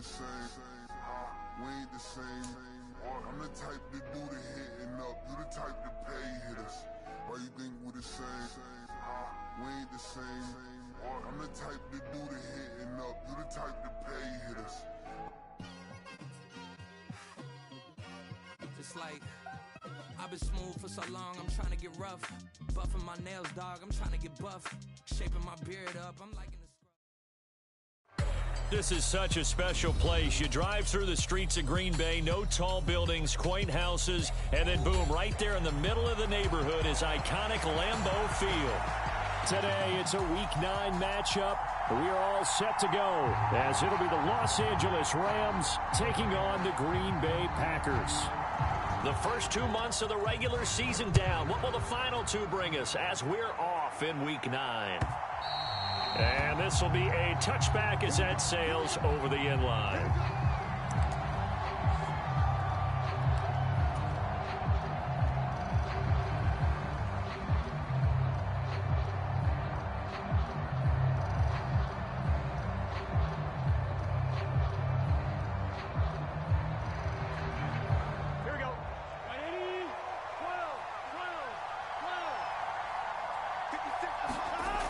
same. We ain't the same. I'm the type to do the hitting up. You the type to pay hitters. Why you think we the same? We ain't the same. I'm the type to do the hitting up. You the type to pay hitters. It's like I've been smooth for so long, I'm trying to get rough. Buffing my nails, dog, I'm trying to get buff. Shaping my beard up, I'm liking the scrub. This is such a special place. You drive through the streets of Green Bay, no tall buildings, quaint houses, and then boom, right there in the middle of the neighborhood is iconic Lambeau Field. Today, it's a Week 9 matchup. We are all set to go as it'll be the Los Angeles Rams taking on the Green Bay Packers. The first 2 months of the regular season down. What will the final two bring us as we're off in Week 9? And this will be a touchback as that sails over the end line.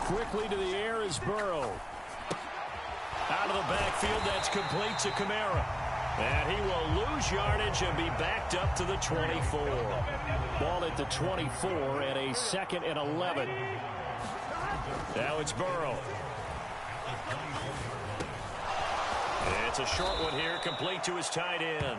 Quickly to the air is Burrow. Out of the backfield, that's complete to Kamara. And he will lose yardage and be backed up to the 24. Ball at the 24 and a 2nd and 11. Now it's Burrow. It's a short one here, complete to his tight end.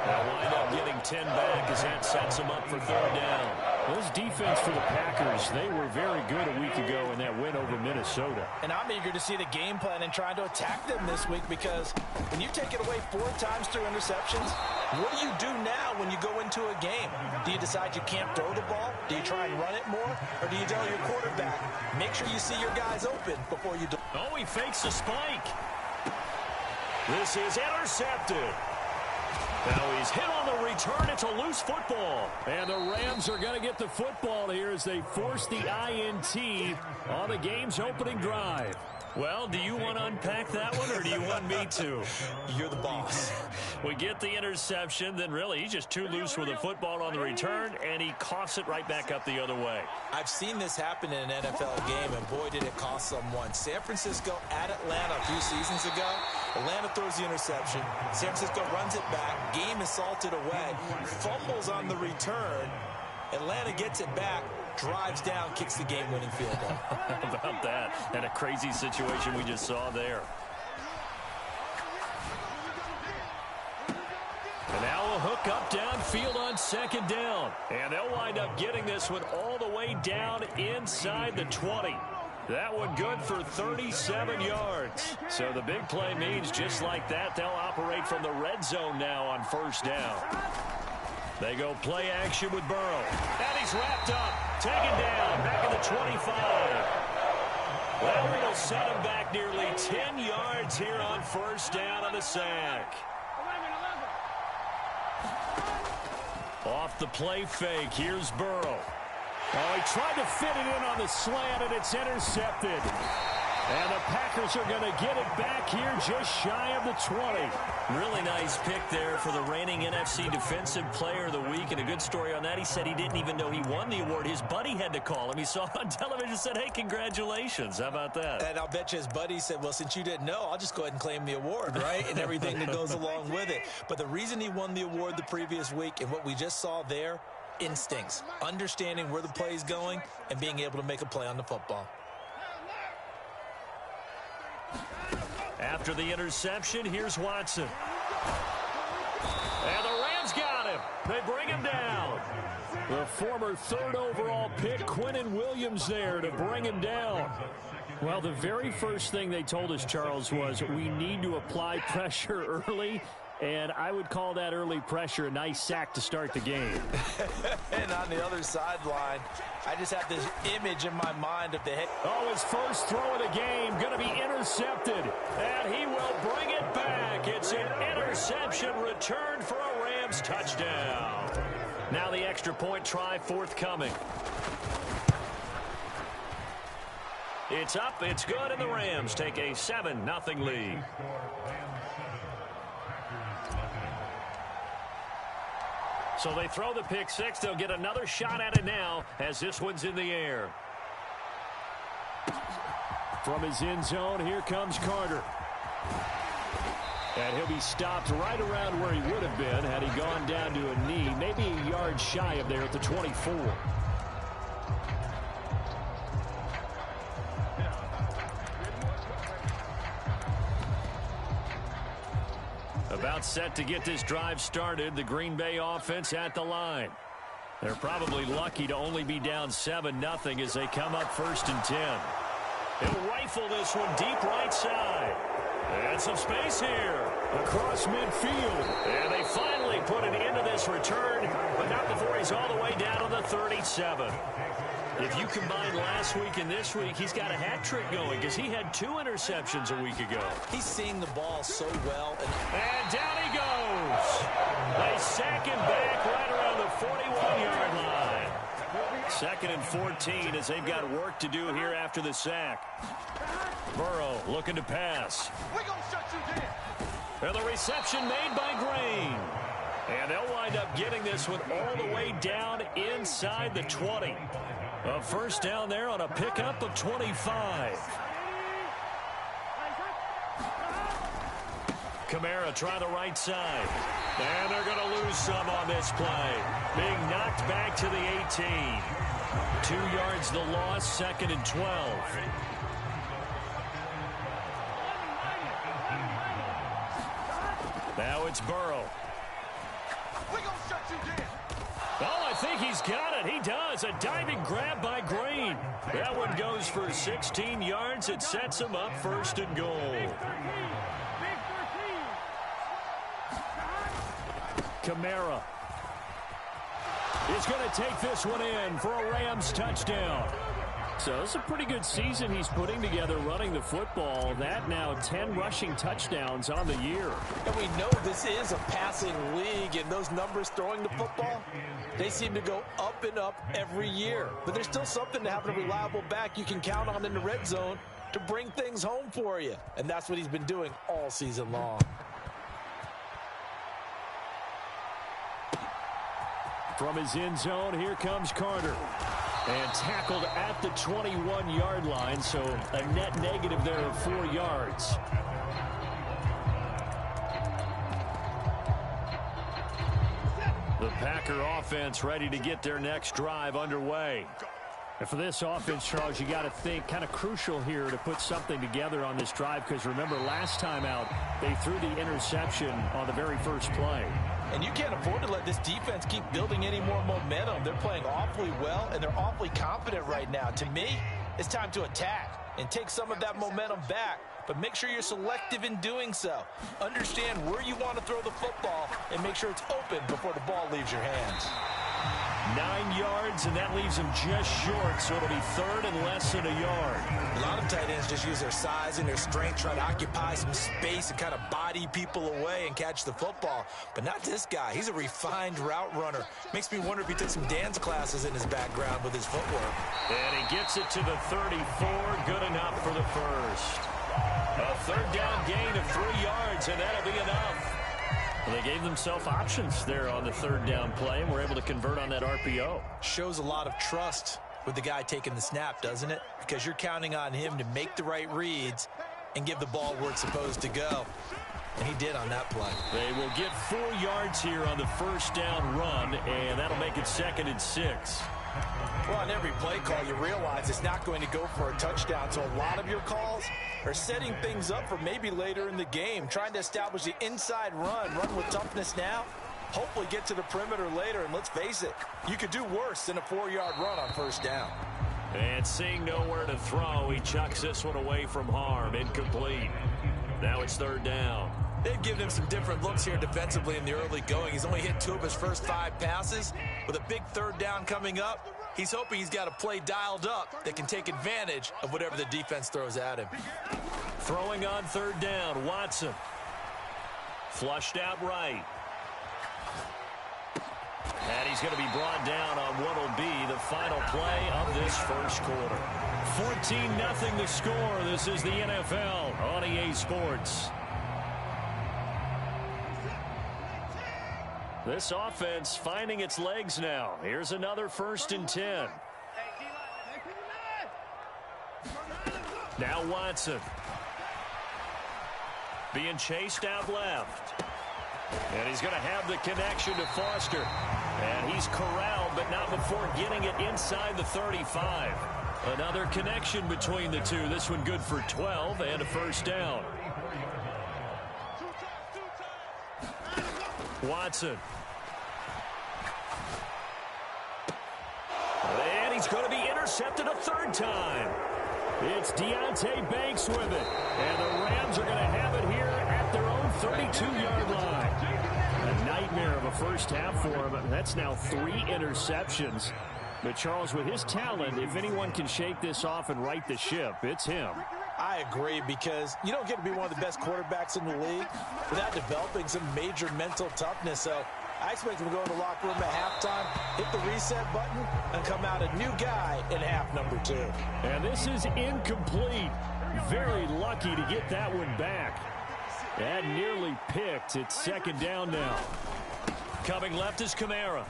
They'll wind up getting 10 back as that sets him up for 3rd down. This defense for the Packers, they were very good a week ago in that win over Minnesota. And I'm eager to see the game plan and trying to attack them this week, because when you take it away 4 times through interceptions, what do you do now when you go into a game? Do you decide you can't throw the ball? Do you try and run it more? Or do you tell your quarterback, make sure you see your guys open before you do? Oh, he fakes a spike. This is intercepted. Now he's hit on the return. It's a loose football. And the Rams are going to get the football here as they force the INT on the game's opening drive. Well, do you want to unpack that one, or do you want me to? You're the boss. We get the interception, then really he's just too loose with the football on the return, and he coughs it right back up the other way. I've seen this happen in an NFL game, and boy, did it cost someone. San Francisco at Atlanta a few seasons ago. Atlanta throws the interception. San Francisco runs it back. Game is salted away. Fumbles on the return. Atlanta gets it back. Drives down, kicks the game-winning field goal. How about that? And a crazy situation we just saw there. And now a hook up downfield on 2nd down. And they'll wind up getting this one all the way down inside the 20. That one good for 37 yards. So the big play means just like that, they'll operate from the red zone now on 1st down. They go play action with Burrow. And he's wrapped up. Taken down. Back in the 25. That will set him back nearly 10 yards here on 1st down on the sack. Off the play fake. Here's Burrow. Oh, he tried to fit it in on the slant, and it's intercepted. And the Packers are going to get it back here just shy of the 20. Really nice pick there for the reigning NFC Defensive Player of the Week. And a good story on that. He said he didn't even know he won the award. His buddy had to call him. He saw on television and said, hey, congratulations. How about that? And I'll bet you his buddy said, well, since you didn't know, I'll just go ahead and claim the award, right? And everything that goes along with it. But the reason he won the award the previous week and what we just saw there, instincts, understanding where the play is going and being able to make a play on the football. After the interception, here's Watson. And the Rams got him. They bring him down. The former 3rd overall pick, Quinnen Williams, there to bring him down. Well, the very first thing they told us, Charles, was we need to apply pressure early. And I would call that early pressure a nice sack to start the game. And on the other sideline, I just have this image in my mind of the head. Oh, his first throw of the game going to be intercepted. And he will bring it back. It's an interception return for a Rams touchdown. Now the extra point try forthcoming. It's up, it's good, and the Rams take a 7-0 lead. So they throw the pick six. They'll get another shot at it now as this one's in the air. From his end zone, here comes Carter. And he'll be stopped right around where he would have been had he gone down to a knee, maybe a yard shy of there at the 24. About set to get this drive started, the Green Bay offense at the line. They're probably lucky to only be down 7-0 as they come up 1st and 10. He'll rifle this one deep right side. And some space here across midfield. And they finally put an end to this return, but not before he's all the way down to the 37. If you combine last week and this week, he's got a hat trick going because he had 2 interceptions a week ago. He's seeing the ball so well. And down he goes. They sack him back right around the 41-yard line. 2nd and 14 as they've got work to do here after the sack. Burrow looking to pass. We're going to shut you down. And the reception made by Green. And they'll wind up getting this one all the way down inside the 20. A first down there on a pickup of 25. Kamara try the right side. And they're going to lose some on this play. Being knocked back to the 18. 2 yards the loss, 2nd and 12. Now it's Burrow. We're going to shut you down. Oh, I think he's got it. He does. A diving grab by Green. That one goes for 16 yards. It sets him up 1st and goal. Kamara is going to take this one in for a Rams touchdown. So it's a pretty good season he's putting together running the football. That now 10 rushing touchdowns on the year. And we know this is a passing league, and those numbers throwing the football, they seem to go up and up every year. But there's still something to having a reliable back you can count on in the red zone to bring things home for you. And that's what he's been doing all season long. From his end zone, here comes Carter. And tackled at the 21-yard line, so a net negative there of 4 yards. The Packer offense ready to get their next drive underway. And for this offense, Charles, you got to think kind of crucial here to put something together on this drive because remember last time out, they threw the interception on the very first play. And you can't afford to let this defense keep building any more momentum. They're playing awfully well, and they're awfully confident right now. To me, it's time to attack and take some of that momentum back. But make sure you're selective in doing so. Understand where you want to throw the football and make sure it's open before the ball leaves your hands. 9 yards, and that leaves him just short, so it'll be 3rd and less than a yard. A lot of tight ends just use their size and their strength, try to occupy some space and kind of body people away and catch the football. But not this guy. He's a refined route runner. Makes me wonder if he took some dance classes in his background with his footwork. And he gets it to the 34. Good enough for the first. A 3rd down gain of 3 yards, and that'll be enough. Well, they gave themselves options there on the 3rd down play, and were able to convert on that RPO. Shows a lot of trust with the guy taking the snap, doesn't it? Because you're counting on him to make the right reads and give the ball where it's supposed to go. And he did on that play. They will get 4 yards here on the 1st down run, and that'll make it 2nd and 6. Well, on every play call, you realize it's not going to go for a touchdown. So a lot of your calls are setting things up for maybe later in the game, trying to establish the inside run with toughness now, hopefully get to the perimeter later. And let's face it, you could do worse than a 4-yard run on 1st down. And seeing nowhere to throw, he chucks this one away from harm. Incomplete. Now it's 3rd down. They've given him some different looks here defensively in the early going. He's only hit 2 of his first 5 passes. With a big 3rd down coming up, he's hoping he's got a play dialed up that can take advantage of whatever the defense throws at him. Throwing on 3rd down, Watson. Flushed out right. And he's going to be brought down on what will be the final play of this first quarter. 14-0 the score. This is the NFL on EA Sports. This offense finding its legs now. Here's another 1st and 10. Now Watson. Being chased out left. And he's going to have the connection to Foster. And he's corralled, but not before getting it inside the 35. Another connection between the two. This one good for 12 and a 1st down. Watson. And he's going to be intercepted a 3rd time. It's Deonte Banks with it. And the Rams are going to have it here at their own 32-yard line. A nightmare of a first half for him. That's now 3 interceptions. But, Charles, with his talent, if anyone can shake this off and right the ship, it's him. I agree, because you don't get to be one of the best quarterbacks in the league without developing some major mental toughness. So I expect him to go in the locker room at halftime, hit the reset button, and come out a new guy in half number 2. And this is incomplete. Very lucky to get that one back. And nearly picked. It's 2nd down now. Coming left is Kamara.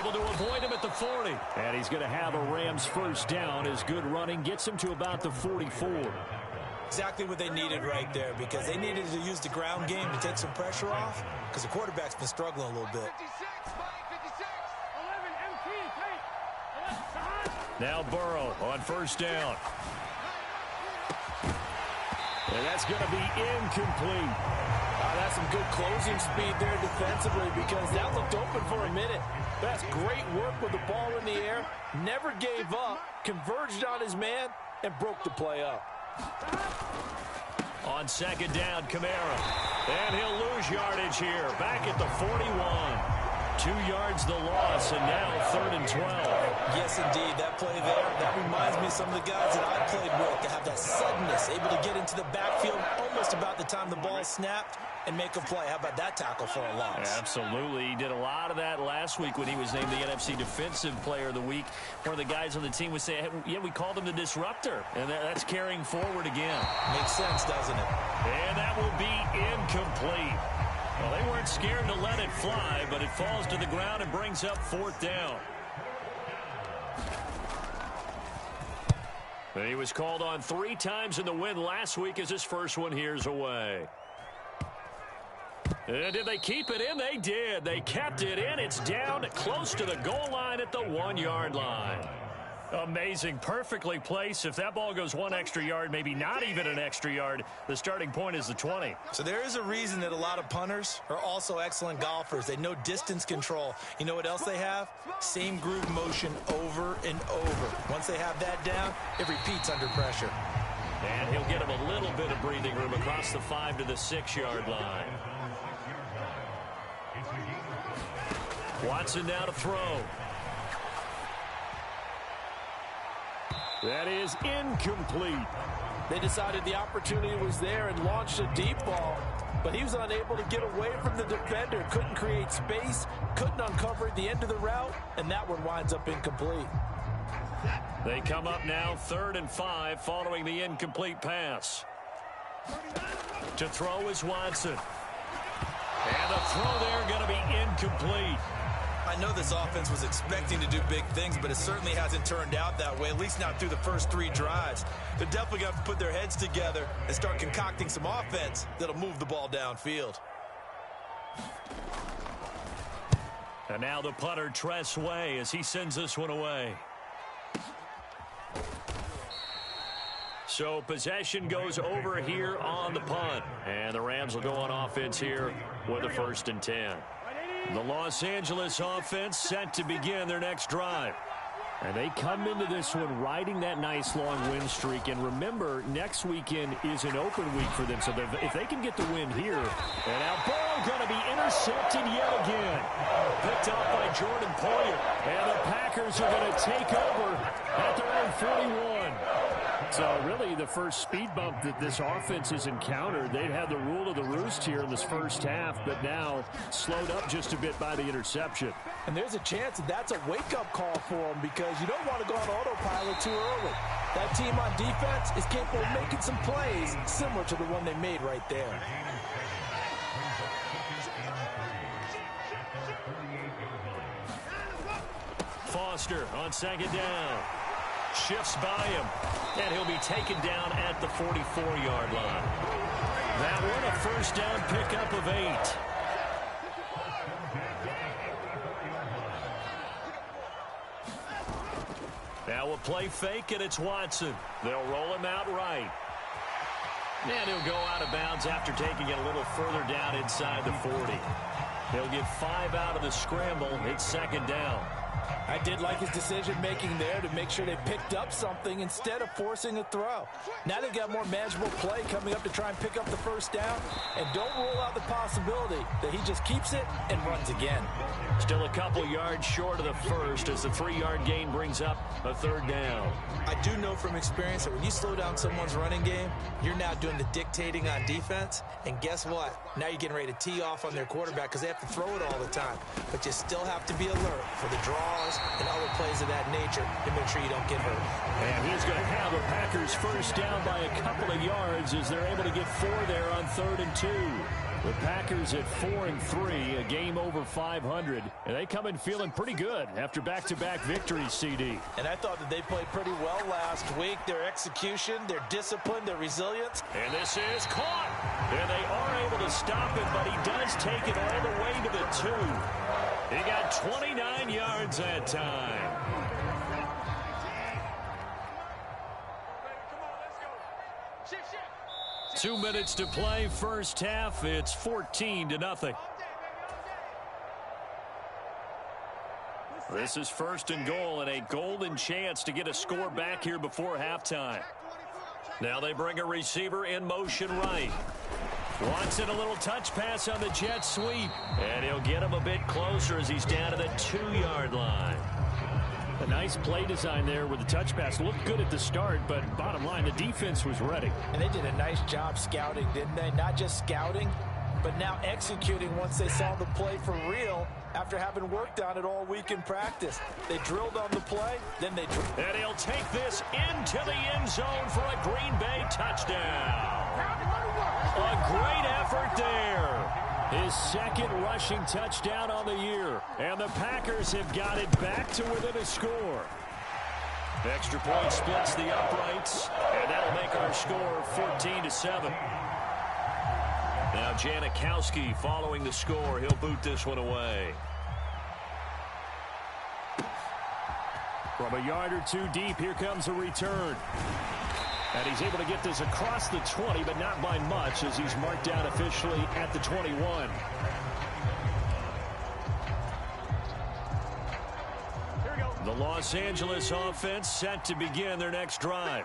Able to avoid him at the 40. And he's going to have a Rams 1st down as good running gets him to about the 44. Exactly what they needed right there, because they needed to use the ground game to take some pressure off, because the quarterback's been struggling a little bit. Now Burrow on 1st down. And that's going to be incomplete. That's some good closing speed there defensively, because that looked open for a minute. That's great work with the ball in the air. Never gave up, converged on his man, and broke the play up. On 2nd down, Kamara. And he'll lose yardage here. Back at the 41. 2 yards the loss, and now 3rd and 12. Yes, indeed. That play there, that reminds me of some of the guys that I played with that have that suddenness, able to get into the backfield almost about the time the ball snapped and make a play. How about that tackle for a loss? Absolutely. He did a lot of that last week when he was named the NFC Defensive Player of the Week. One of the guys on the team would say, hey, yeah, we called him the disruptor, and that's carrying forward again. Makes sense, doesn't it? And that will be incomplete. Well, they weren't scared to let it fly, but it falls to the ground and brings up 4th down. And he was called on 3 times in the win last week as his first one here's away. And did they keep it in? They did. They kept it in. It's down close to the goal line at the 1-yard line. Amazing. Perfectly placed. If that ball goes 1 extra yard, maybe not even an extra yard, the starting point is the 20. So there is a reason that a lot of punters are also excellent golfers. They know distance control. You know what else they have? Same groove motion over and over. Once they have that down, it repeats under pressure. And he'll get him a little bit of breathing room across the 5 to the 6-yard line. Watson now to throw. That is incomplete. They decided the opportunity was there and launched a deep ball, but he was unable to get away from the defender, couldn't create space, couldn't uncover at the end of the route, and that one winds up incomplete. They come up now 3rd and 5 following the incomplete pass. To throw is Watson. And the throw there going to be incomplete. I know this offense was expecting to do big things, but it certainly hasn't turned out that way, at least not through the first 3 drives. They're definitely going to have to put their heads together and start concocting some offense that'll move the ball downfield. And now the punter, Tress Way, as he sends this one away. So possession goes over here on the punt. And the Rams will go on offense here with a 1st and 10. The Los Angeles offense set to begin their next drive. And they come into this one riding that nice long win streak. And remember, next weekend is an open week for them. So if they can get the win here, and now Burrow going to be intercepted yet again. Picked off by Jordan Poyer. And the Packers are going to take over at their own 41. So really the first speed bump that this offense has encountered. They'd had the rule of the roost here in this first half, but now slowed up just a bit by the interception. And there's a chance that that's a wake-up call for them, because you don't want to go on autopilot too early. That team on defense is capable of making some plays similar to the one they made right there. roster on second down. Shifts by him, and he'll be taken down at the 44-yard line. That one a first down pickup of 8. Now a play fake, and it's Watson. They'll roll him out right. And he'll go out of bounds after taking it a little further down inside the 40. He'll get 5 out of the scramble. It's second down. I did like his decision-making there to make sure they picked up something instead of forcing a throw. Now they've got more manageable play coming up to try and pick up the first down. And don't rule out the possibility that he just keeps it and runs again. Still a couple yards short of the first as the 3-yard gain brings up a third down. I do know from experience that when you slow down someone's running game, you're now doing the dictating on defense. And guess what? Now you're getting ready to tee off on their quarterback because they have to throw it all the time. But you still have to be alert for the draws and other plays of that nature to make sure you don't get hurt. And he's going to have the Packers first down by a couple of yards as they're able to get 4 there on 3rd and 2. The Packers at 4-3, a game over 500, and they come in feeling pretty good after back-to-back victories, CD. And I thought that they played pretty well last week. Their execution, their discipline, their resilience. And this is caught. And they are able to stop it, but he does take it all the way to the 2. He got 29 yards that time. Shift. 2 minutes to play, first half. It's 14-0. This is 1st and goal and a golden chance to get a score back here before halftime. Now they bring a receiver in motion right. Watson, a little touch pass on the jet sweep. And he'll get him a bit closer as he's down to the 2-yard line. A nice play design there with the touch pass. Looked good at the start, but bottom line, the defense was ready. And they did a nice job scouting, didn't they? Not just scouting, but now executing once they saw the play for real after having worked on it all week in practice. They drilled on the play, then they drilled. And he'll take this into the end zone for a Green Bay touchdown. A great effort there. His 2nd rushing touchdown on the year. And the Packers have got it back to within a score. Extra point splits the uprights, and that'll make our score 14-7. Now Janikowski following the score. He'll boot this one away. From a yard or 2 deep, here comes a return. And he's able to get this across the 20, but not by much as he's marked down officially at the 21. The Los Angeles offense set to begin their next drive.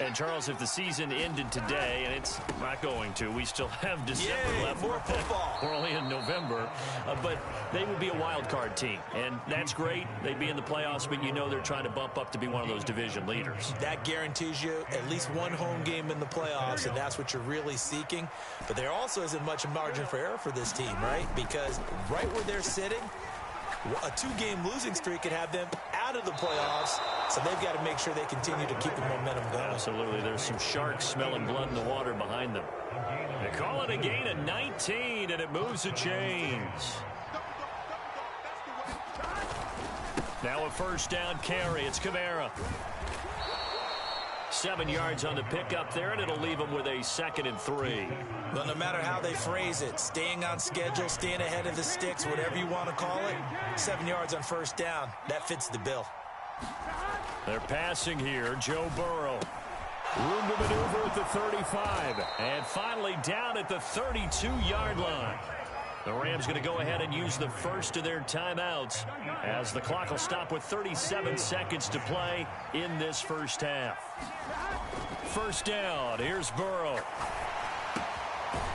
And, Charles, if the season ended today, and it's not going to, we still have December left. More football. We're only in November, but they would be a wild card team, and that's great. They'd be in the playoffs, but you know they're trying to bump up to be one of those division leaders. That guarantees you at least one home game in the playoffs, and that's what you're really seeking. But there also isn't much margin for error for this team, right? Because right where they're sitting, a 2-game losing streak could have them out of the playoffs, so they've got to make sure they continue to keep the momentum going. Absolutely. There's some sharks smelling blood in the water behind them. They call it a gain of 19, and it moves the chains. Now a first down carry. It's Kamara. 7 yards on the pickup there, and it'll leave them with a 2nd and 3. But no matter how they phrase it, staying on schedule, staying ahead of the sticks, whatever you want to call it, 7 yards on first down, that fits the bill. They're passing here. Joe Burrow. Room to maneuver at the 35. And finally down at the 32-yard line. The Rams going to go ahead and use the first of their timeouts as the clock will stop with 37 seconds to play in this first half. First down. Here's Burrow.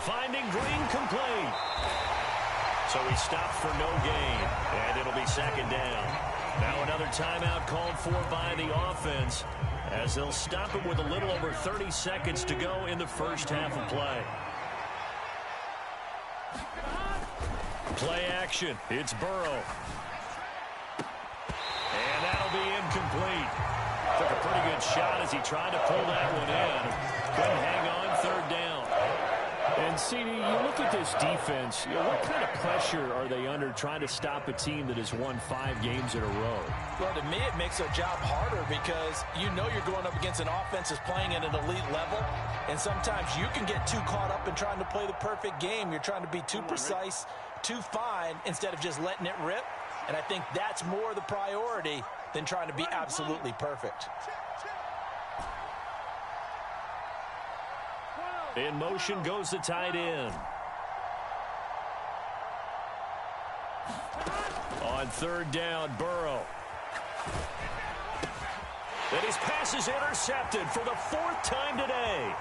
Finding Green complete. So he stopped for no gain, and it'll be 2nd down. Now another timeout called for by the offense as they'll stop it with a little over 30 seconds to go in the first half of play. Play action. It's Burrow. And that'll be incomplete. Took a pretty good shot as he tried to pull that one in. Couldn't hang on. 3rd down. And And, CD, you look at this defense, what kind of pressure are they under trying to stop a team that has won 5 games in a row? Well, to me, it makes their job harder because you know you're going up against an offense that's playing at an elite level, and sometimes you can get too caught up in trying to play the perfect game. You're trying to be too precise, too fine, instead of just letting it rip, and I think that's more the priority than trying to be absolutely perfect. In motion goes the tight end. On 3rd down, Burrow. And his pass is intercepted for the 4th time today.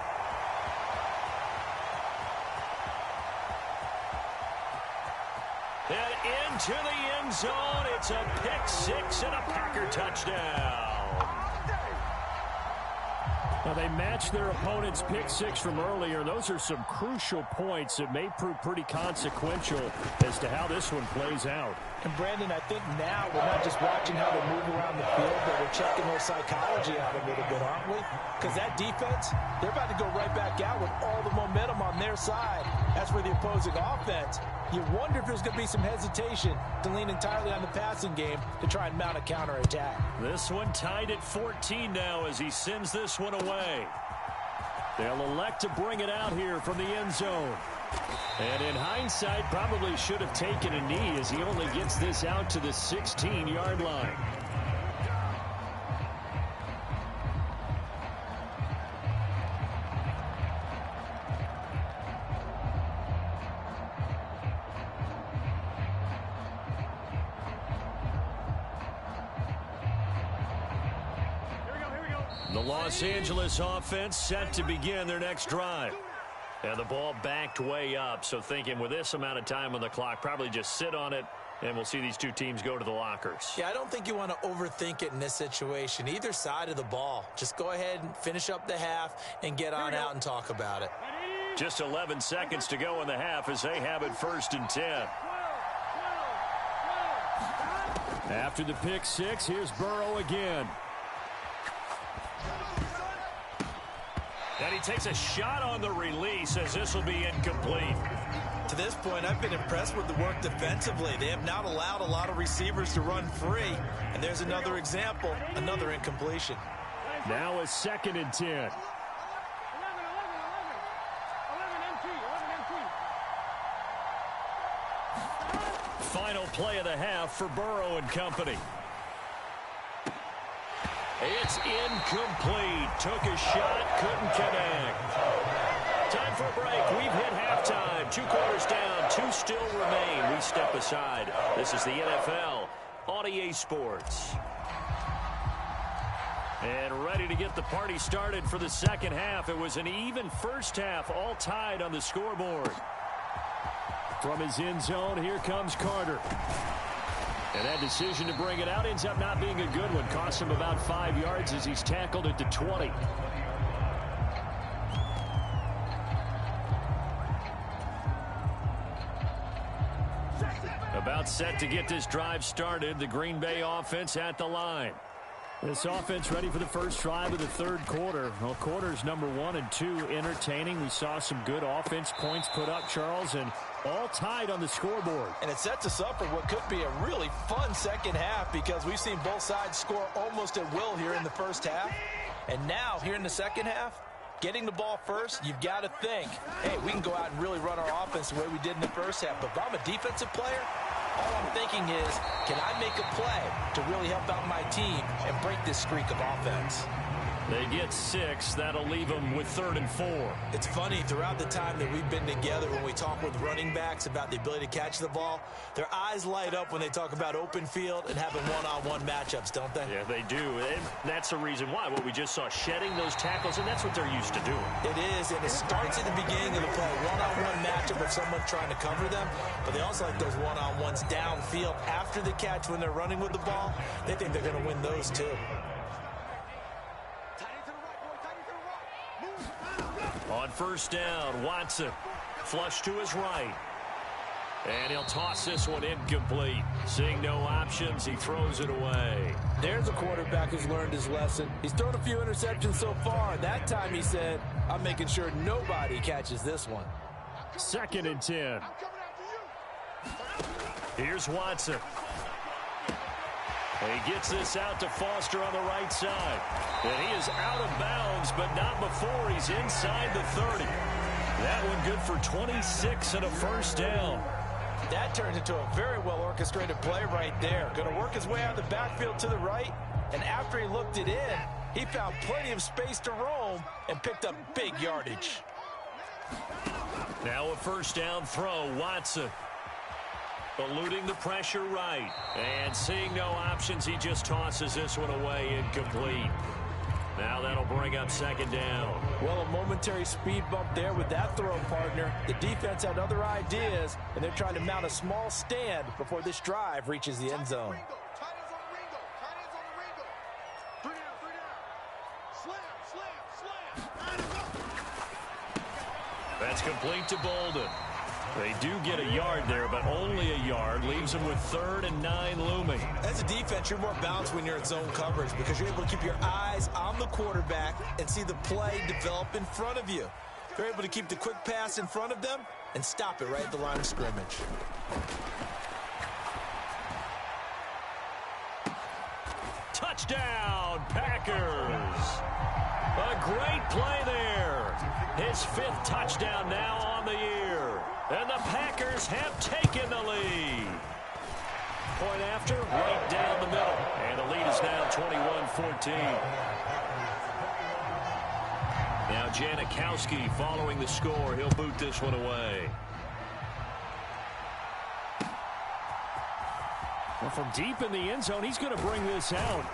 And into the end zone. It's a pick 6 and a Packer touchdown. Now, they matched their opponent's pick 6 from earlier. Those are some crucial points that may prove pretty consequential as to how this one plays out. And, Brandon, I think now we're not just watching how they move around the field, but we're checking their psychology out a little bit, aren't we? Because that defense, they're about to go right back out with all the momentum on their side. As for the opposing offense, you wonder if there's going to be some hesitation to lean entirely on the passing game to try and mount a counterattack. This one tied at 14 now as he sends this one away. They'll elect to bring it out here from the end zone. And in hindsight, probably should have taken a knee as he only gets this out to the 16-yard line. The Los Angeles offense set to begin their next drive. And the ball backed way up, so thinking with this amount of time on the clock, probably just sit on it, and we'll see these two teams go to the lockers. Yeah, I don't think you want to overthink it in this situation. Either side of the ball. Just go ahead and finish up the half and get on out and talk about it. Just 11 seconds to go in the half as they have it 1st and 10. After the pick 6, here's Burrow again. And he takes a shot on the release as this will be incomplete. To this point, I've been impressed with the work defensively. They have not allowed a lot of receivers to run free. And there's another example, another incompletion. Now a 2nd and 10. Final play of the half for Burrow and company. It's incomplete. Took a shot, couldn't connect. Time for a break. We've hit halftime. 2 quarters down, 2 still remain. We step aside. This is the NFL on EA Sports. And ready to get the party started for the second half. It was an even first half, all tied on the scoreboard. From his end zone, here comes Carter. And that decision to bring it out ends up not being a good one. Costs him about 5 yards as he's tackled at the 20. About set to get this drive started. The Green Bay offense at the line. This offense ready for the first drive of the 3rd quarter. Well, quarters number 1 and 2 entertaining. We saw some good offense points put up, Charles, and all tied on the scoreboard. And it sets us up for what could be a really fun second half because we've seen both sides score almost at will here in the first half. And now, here in the second half, getting the ball first, you've got to think, hey, we can go out and really run our offense the way we did in the first half. But if I'm a defensive player, all I'm thinking is, can I make a play to really help out my team and break this streak of offense? They get 6. That'll leave them with 3rd and 4. It's funny, throughout the time that we've been together, when we talk with running backs about the ability to catch the ball, their eyes light up when they talk about open field and having one-on-one matchups, don't they? Yeah, they do. And that's the reason why. What we just saw, shedding those tackles, and that's what they're used to doing. It is, and it starts at the beginning of the play. One-on-one matchup with someone trying to cover them, but they also like those one-on-ones downfield after the catch when they're running with the ball. They think they're going to win those, too. On 1st down, Watson. Flush to his right. And he'll toss this one incomplete. Seeing no options, he throws it away. There's a quarterback who's learned his lesson. He's thrown a few interceptions so far. That time he said, I'm making sure nobody catches this one. 2nd and 10. Here's Watson. He gets this out to Foster on the right side. And he is out of bounds, but not before he's inside the 30. That one good for 26 and a first down. That turned into a very well-orchestrated play right there. Going to work his way out of the backfield to the right, and after he looked it in, he found plenty of space to roam and picked up big yardage. Now a first down throw, Watson. Eluding the pressure right. And seeing no options, he just tosses this one away, incomplete. Now that'll bring up 2nd down. Well, a momentary speed bump there with that throw, partner. The defense had other ideas, and they're trying to mount a small stand before this drive reaches the end zone. That's complete to Bolden. They do get a yard there, but only a yard. Leaves them with 3rd and 9 looming. As a defense, you're more balanced when you're in zone coverage because you're able to keep your eyes on the quarterback and see the play develop in front of you. They're able to keep the quick pass in front of them and stop it right at the line of scrimmage. Touchdown, Packers. A great play there. His 5th touchdown now on the year. And the Packers have taken the lead. Point after, right down the middle. And the lead is now 21-14. Now Janikowski following the score. He'll boot this one away. Well, from deep in the end zone, he's going to bring this out.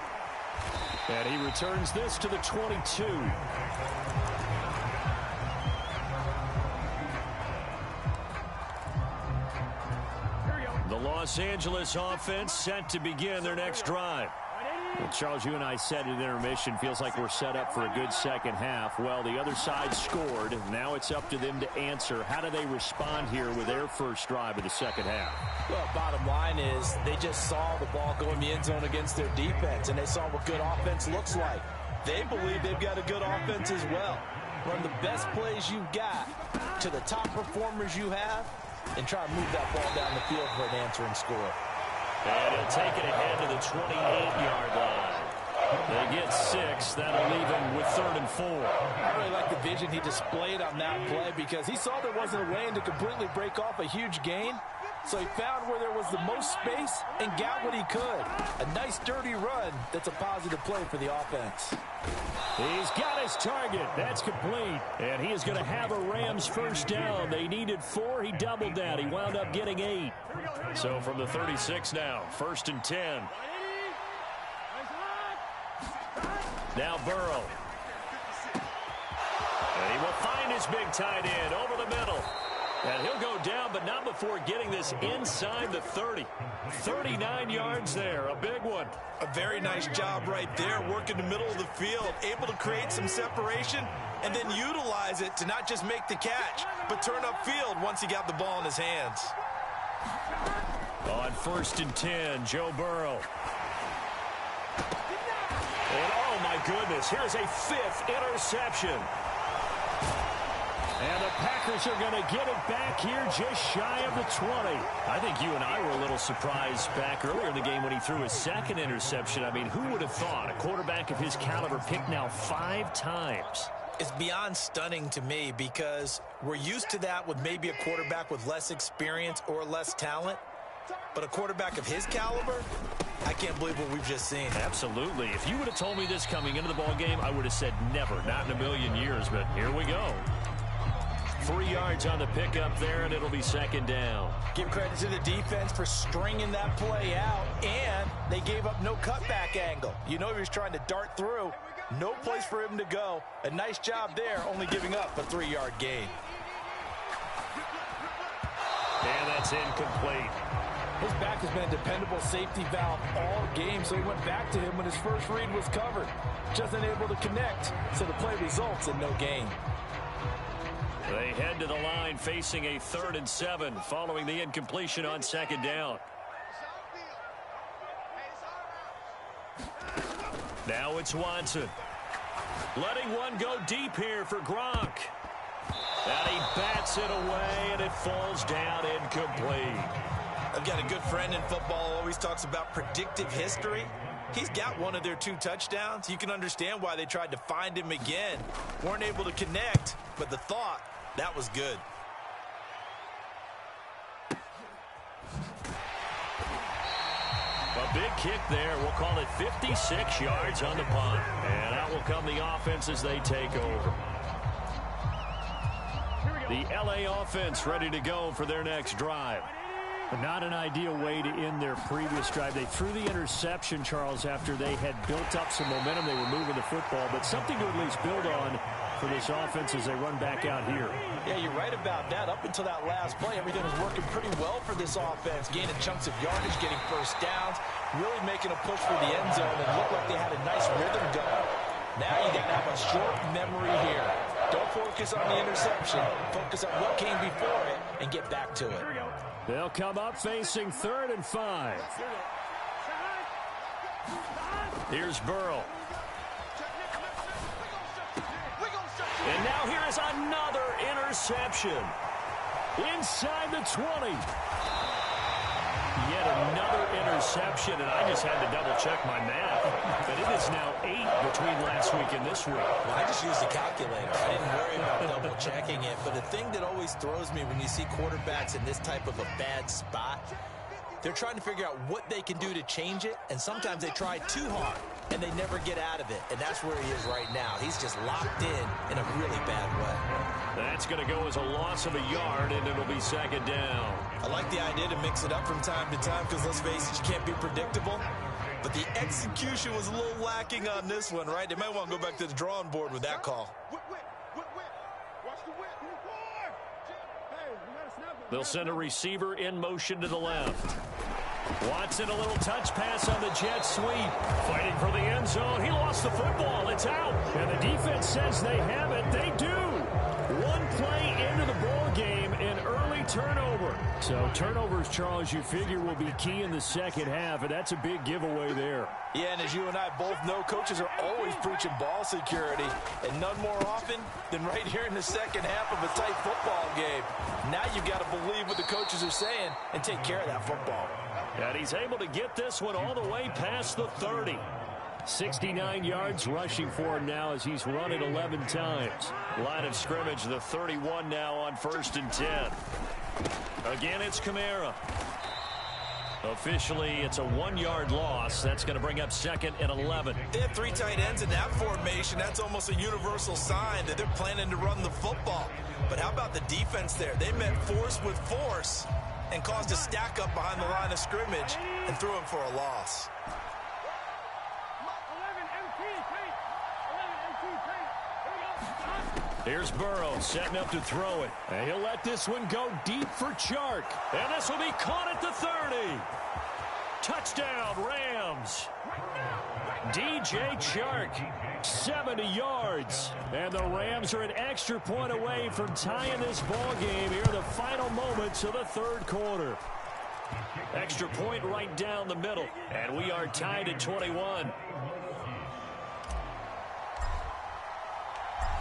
And he returns this to the 22. The Los Angeles offense set to begin their next drive. Well, Charles, you and I said at intermission, feels like we're set up for a good second half. Well, the other side scored. Now it's up to them to answer. How do they respond here with their first drive of the second half? Well, bottom line is they just saw the ball go in the end zone against their defense, and they saw what good offense looks like. They believe they've got a good offense as well. Run the best plays you've got to the top performers you have, and try to move that ball down the field for an answering score. And he'll take it ahead to the 28-yard line. They get 6. That'll leave him with 3rd and 4. I really like the vision he displayed on that play because he saw there wasn't a lane to completely break off a huge gain. So he found where there was the most space and got what he could. A nice, dirty run that's a positive play for the offense. He's got his target. That's complete. And he is going to have a Rams first down. They needed 4. He doubled that. He wound up getting 8. So from the 36 now, 1st and 10. Now Burrow. And he will find his big tight end over the middle. And he'll go down, but not before getting this inside the 30. 39 yards there, a big one. A very nice job right there, working the middle of the field, able to create some separation, and then utilize it to not just make the catch, but turn upfield once he got the ball in his hands. On 1st and 10, Joe Burrow. And oh my goodness, here's a 5th interception. And the Packers are going to get it back here just shy of the 20. I think you and I were a little surprised back earlier in the game when he threw his 2nd interception. I mean, who would have thought a quarterback of his caliber picked now 5 times? It's beyond stunning to me because we're used to that with maybe a quarterback with less experience or less talent. But a quarterback of his caliber, I can't believe what we've just seen. Absolutely. If you would have told me this coming into the ball game, I would have said never, not in a million years. But here we go. 3 yards on the pickup there, and it'll be 2nd down. Give credit to the defense for stringing that play out, and they gave up no cutback angle. You know he was trying to dart through. No place for him to go. A nice job there, only giving up a 3-yard gain. And that's incomplete. His back has been a dependable safety valve all game, so he went back to him when his first read was covered. Just unable to connect, so the play results in no gain. They head to the line facing a 3rd and 7 following the incompletion on 2nd down. Now it's Watson. Letting one go deep here for Gronk. And he bats it away, and it falls down incomplete. I've got a good friend in football who always talks about predictive history. He's got one of their 2 touchdowns. You can understand why they tried to find him again. Weren't able to connect, but the thought, that was good. A big kick there. We'll call it 56 yards on the punt. And out will come the offense as they take over. The LA offense ready to go for their next drive. But not an ideal way to end their previous drive. They threw the interception, Charles, after they had built up some momentum. They were moving the football, but something to at least build on for this offense as they run back out here. Yeah, you're right about that. Up until that last play, everything was working pretty well for this offense, gaining chunks of yardage, getting first downs, really making a push for the end zone, and looked like they had a nice rhythm going. Now you got to have a short memory here. Don't focus on the interception. Focus on what came before it and get back to it. They'll come up facing 3rd and 5. Here's Burrow. And now here is another interception. Inside the 20. Yet another interception, and I just had to double-check my math. But it is now 8 between last week and this week. Well, I just used a calculator. I didn't worry about double-checking it. But the thing that always throws me when you see quarterbacks in this type of a bad spot, they're trying to figure out what they can do to change it, and sometimes they try too hard, and they never get out of it. And that's where he is right now. He's just locked in a really bad way. That's going to go as a loss of a yard, and it'll be 2nd down. I like the idea to mix it up from time to time because, let's face it, you can't be predictable. But the execution was a little lacking on this one, right? They might want to go back to the drawing board with that call. They'll send a receiver in motion to the left. Watson, a little touch pass on the jet sweep. Fighting for the end zone. He lost the football. It's out. And the defense says they have it. They do. One play into the ball game, an early turnover. So turnovers, Charles, you figure will be key in the second half, and that's a big giveaway there. Yeah, and as you and I both know, coaches are always preaching ball security, and none more often than right here in the second half of a tight football game. Now you've got to believe what the coaches are saying and take care of that football. And he's able to get this one all the way past the 30. 69 yards rushing for him now as he's run it 11 times. Line of scrimmage, the 31 now on 1st and 10. Again, it's Kamara. Officially, it's a 1-yard loss. That's going to bring up 2nd and 11. They have 3 tight ends in that formation. That's almost a universal sign that they're planning to run the football. But how about the defense there? They met force with force and caused a stack up behind the line of scrimmage and threw him for a loss. Here's Burrow setting up to throw it. And he'll let this one go deep for Chark. And this will be caught at the 30. Touchdown, Rams. DJ Chark, 70 yards. And the Rams are an extra point away from tying this ball game here in the final moments of the 3rd quarter. Extra point right down the middle. And we are tied at 21.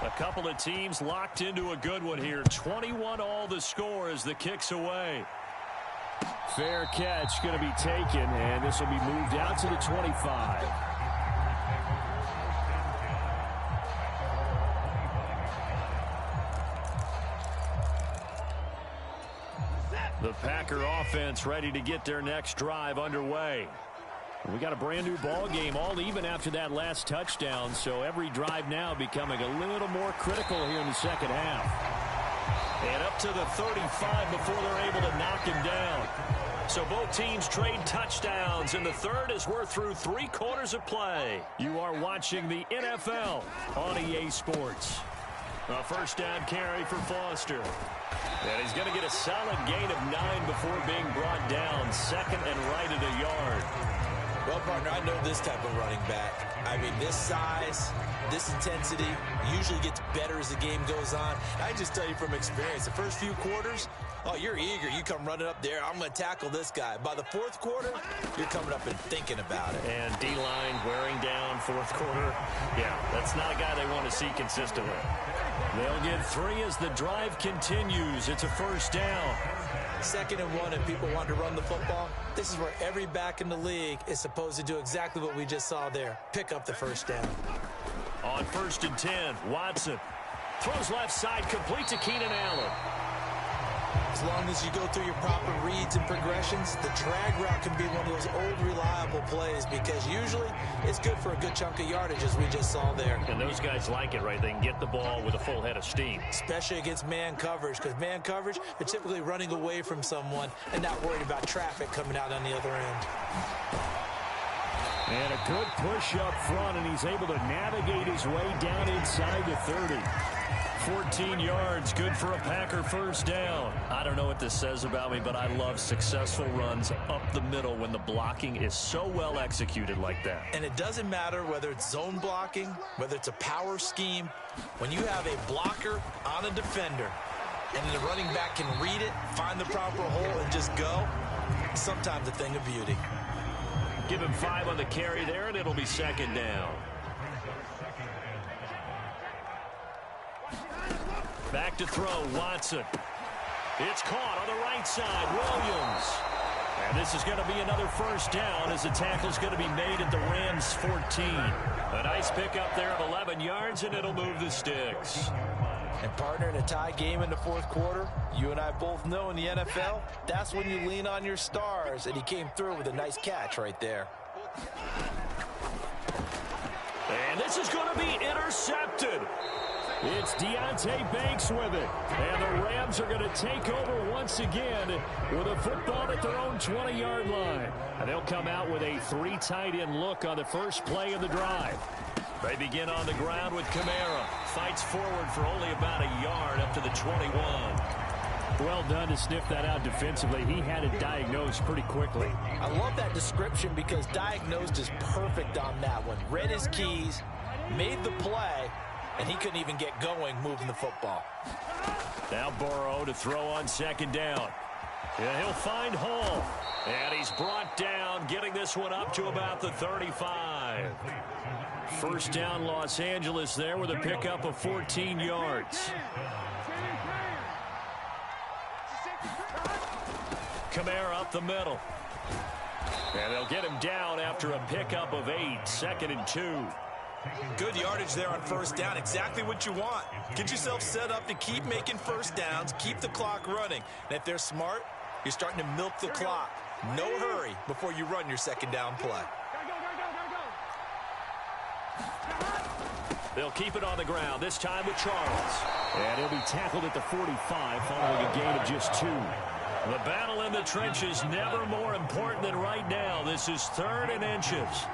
A couple of teams locked into a good one here. 21 all the score as the kick's away. Fair catch going to be taken, and this will be moved out to the 25. The Packer offense ready to get their next drive underway. We got a brand new ball game, all even after that last touchdown, so every drive now becoming a little more critical here in the second half. And up to the 35 before they're able to knock him down. So both teams trade touchdowns, and the third as we're through 3 quarters of play. You are watching the NFL on EA Sports. A first down carry for Foster. And he's going to get a solid gain of 9 before being brought down. 2nd and right at a yard. Well, partner, I know this type of running back. I mean, this size, this intensity usually gets better as the game goes on. I just tell you from experience, the first few quarters, Oh, you're eager. You come running up there. I'm going to tackle this guy. By the fourth quarter, you're coming up and thinking about it. And D-line wearing down fourth quarter. Yeah, that's not a guy they want to see consistently. They'll get 3 as the drive continues. It's a first down. 2nd and 1, and people want to run the football. This is where every back in the league is supposed to do exactly what we just saw there. Pick up the first down. On 1st and 10, Watson throws left side, complete to Keenan Allen. As long as you go through your proper reads and progressions, the drag route can be one of those old reliable plays because usually it's good for a good chunk of yardage, as we just saw there. And those guys like it, right? They can get the ball with a full head of steam. Especially against man coverage, because man coverage, they're typically running away from someone and not worried about traffic coming out on the other end. And a good push up front, and he's able to navigate his way down inside the 30. 14 yards, good for a Packer first down. I don't know what this says about me, but I love successful runs up the middle when the blocking is so well executed like that. And it doesn't matter whether it's zone blocking, whether it's a power scheme. When you have a blocker on a defender and the running back can read it, find the proper hole, and just go, it's sometimes a thing of beauty. Give him 5 on the carry there, and it'll be 2nd down. Back to throw, Watson. It's caught on the right side, Williams. And this is going to be another first down as the tackle's going to be made at the Rams' 14. A nice pickup there of 11 yards, and it'll move the sticks. And partner, in a tie game in the fourth quarter, you and I both know in the NFL, that's when you lean on your stars, and he came through with a nice catch right there. And this is going to be intercepted. It's Deonte Banks with it. And the Rams are going to take over once again with a football at their own 20-yard line. And they'll come out with a 3 tight end look on the first play of the drive. They begin on the ground with Kamara. Fights forward for only about a yard up to the 21. Well done to sniff that out defensively. He had it diagnosed pretty quickly. I love that description because diagnosed is perfect on that one. Read his keys, made the play, and he couldn't even get going moving the football. Now Burrow to throw on 2nd down. Yeah, he'll find Hall. And he's brought down, getting this one up to about the 35. First down, Los Angeles there with a pickup of 14 yards. Kamara up the middle. And they'll get him down after a pickup of 8, 2nd and 2. Good yardage there on first down. Exactly what you want. Get yourself set up to keep making first downs, keep the clock running. And if they're smart, you're starting to milk the clock. No hurry before you run your 2nd down play. They'll keep it on the ground, this time with Charles. And he'll be tackled at the 45 following a gain of just 2. The battle in the trenches never more important than right now. This is 3rd and inches.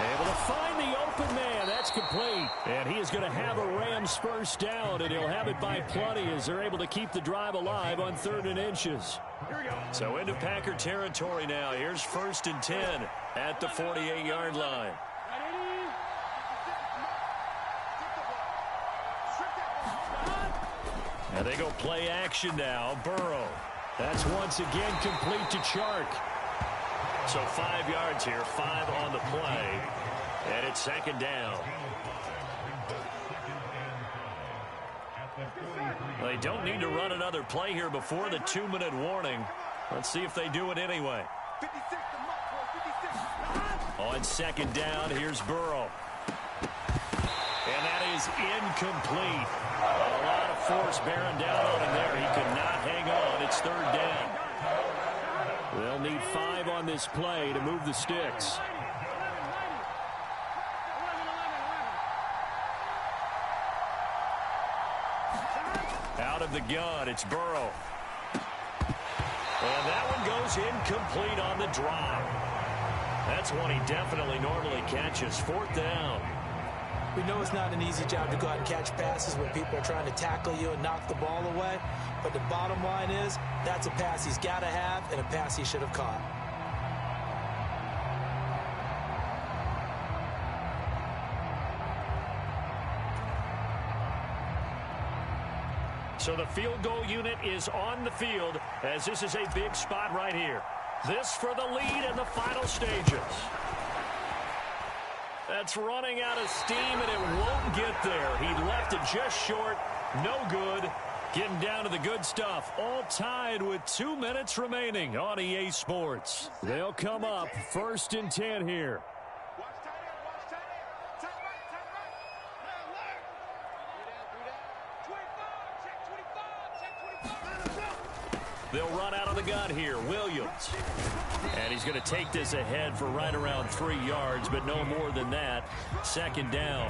Able to find the open man. That's complete. And he is going to have a Rams first down, and he'll have it by plenty as they're able to keep the drive alive on 3rd and inches. So into Packer territory now. Here's 1st and 10 at the 48-yard line. And they go play action now. Burrow. That's once again complete to Chark. So 5 yards here, 5 on the play. And it's 2nd down. They don't need to run another play here before the 2-minute warning. Let's see if they do it anyway. On 2nd down, here's Burrow. And that is incomplete. A lot of force bearing down on him there. He could not hang on. It's 3rd down. They'll need 5 on this play to move the sticks. Out of the gun, it's Burrow. And that one goes incomplete on the drop. That's one he definitely normally catches. 4th down. We know it's not an easy job to go out and catch passes when people are trying to tackle you and knock the ball away. But the bottom line is, that's a pass he's got to have and a pass he should have caught. So the field goal unit is on the field as this is a big spot right here. This for the lead in the final stages. That's running out of steam, and it won't get there. He left it just short. No good. Getting down to the good stuff. All tied with 2 minutes remaining on EA Sports. They'll come up 1st and 10 here. They'll run out of the gun here. Williams. And he's going to take this ahead for right around 3 yards, but no more than that. 2nd down.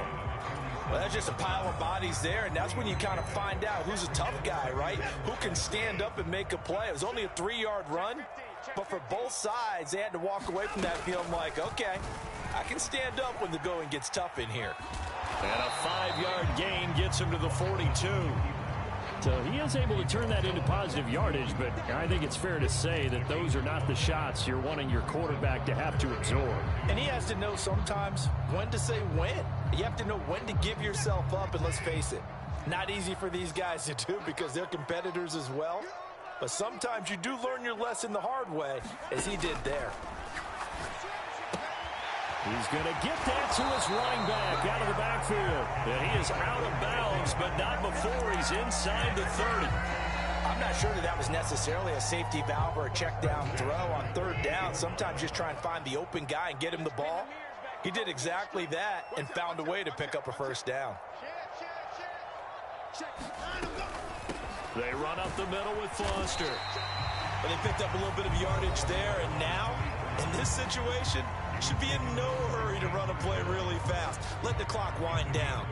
Well, that's just a pile of bodies there, and that's when you kind of find out who's a tough guy, right? Who can stand up and make a play. It was only a 3-yard run, but for both sides, they had to walk away from that feeling like, okay, I can stand up when the going gets tough in here. And a 5-yard gain gets him to the 42. So he is able to turn that into positive yardage, but I think it's fair to say that those are not the shots you're wanting your quarterback to have to absorb. And he has to know sometimes when to say when. You have to know when to give yourself up, and let's face it, not easy for these guys to do because they're competitors as well. But sometimes you do learn your lesson the hard way, as he did there. He's going to get that to his running back out of the backfield. And he is out of bounds, but not before he's inside the 30. I'm not sure that was necessarily a safety valve or a check down throw on 3rd down. Sometimes just try and find the open guy and get him the ball. He did exactly that and found a way to pick up a 1st down. They run up the middle with Foster. And they picked up a little bit of yardage there, and now, in this situation, should be in no hurry to run a play really fast. Let the clock wind down.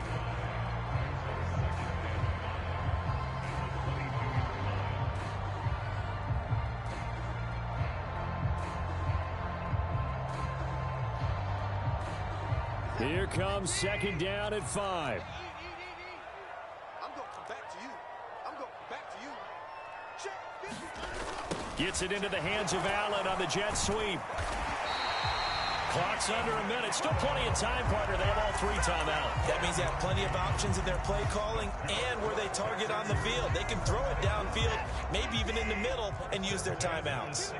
Here comes 2nd down at 5. I'm going to come back to you. I'm going to come back to you. Gets it into the hands of Allen on the jet sweep. Clock's under a minute. Still plenty of time, partner. They have all 3 timeouts. That means they have plenty of options in their play calling and where they target on the field. They can throw it downfield, maybe even in the middle, and use their timeouts.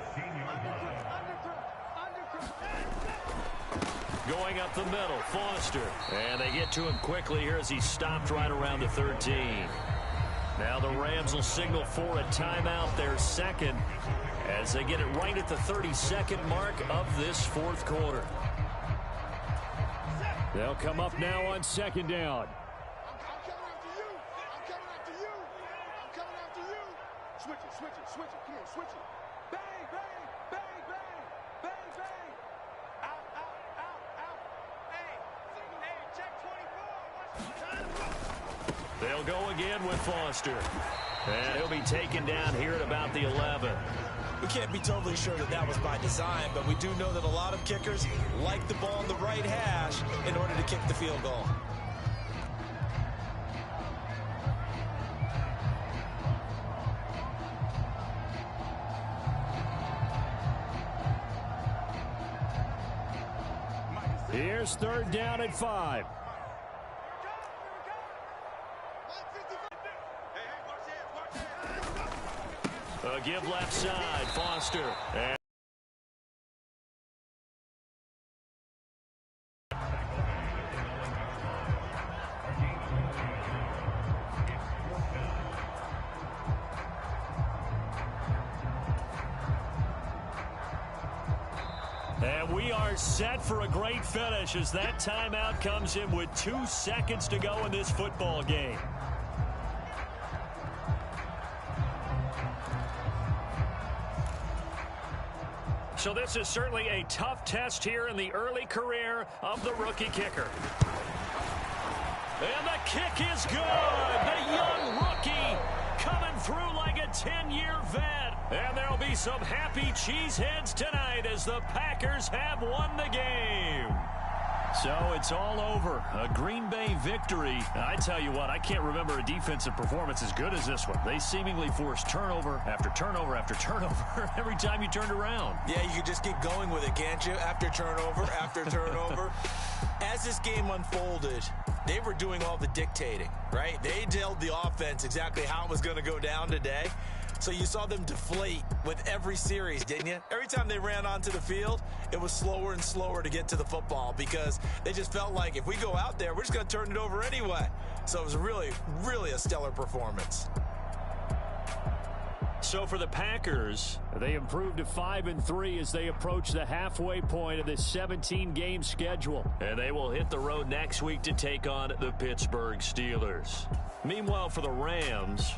Going up the middle, Foster. And they get to him quickly here as he stopped right around the 13. Now the Rams will signal for a timeout, their 2nd, as they get it right at the 32nd mark of this 4th quarter. They'll come up now on 2nd down. I'm coming after you. I'm coming after you. I'm coming after you. Switch it, switch it, switch it. Come on, switch it. Bang, bang, bang, bang, bang, bang. Out, out, out, out. Hey, check 24. They'll go again with Foster. And he'll be taken down here at about the 11. We can't be totally sure that was by design, but we do know that a lot of kickers like the ball on the right hash in order to kick the field goal. Here's 3rd down at 5. A give left side, Foster. And we are set for a great finish as that timeout comes in with 2 seconds to go in this football game. So this is certainly a tough test here in the early career of the rookie kicker. And the kick is good. The young rookie coming through like a 10-year vet. And there'll be some happy cheeseheads tonight as the Packers have won the game. So it's all over. A Green Bay victory. I tell you what, I can't remember a defensive performance as good as this one. They seemingly forced turnover after turnover after turnover every time you turned around. Yeah, you could just keep going with it, can't you? After turnover, after turnover. As this game unfolded, they were doing all the dictating, right? They told the offense exactly how it was going to go down today. So you saw them deflate with every series, didn't you? Every time they ran onto the field, it was slower and slower to get to the football because they just felt like if we go out there, we're just going to turn it over anyway. So it was really, really a stellar performance. So for the Packers, they improved to 5-3 as they approach the halfway point of this 17-game schedule. and they will hit the road next week to take on the Pittsburgh Steelers. Meanwhile, for the Rams,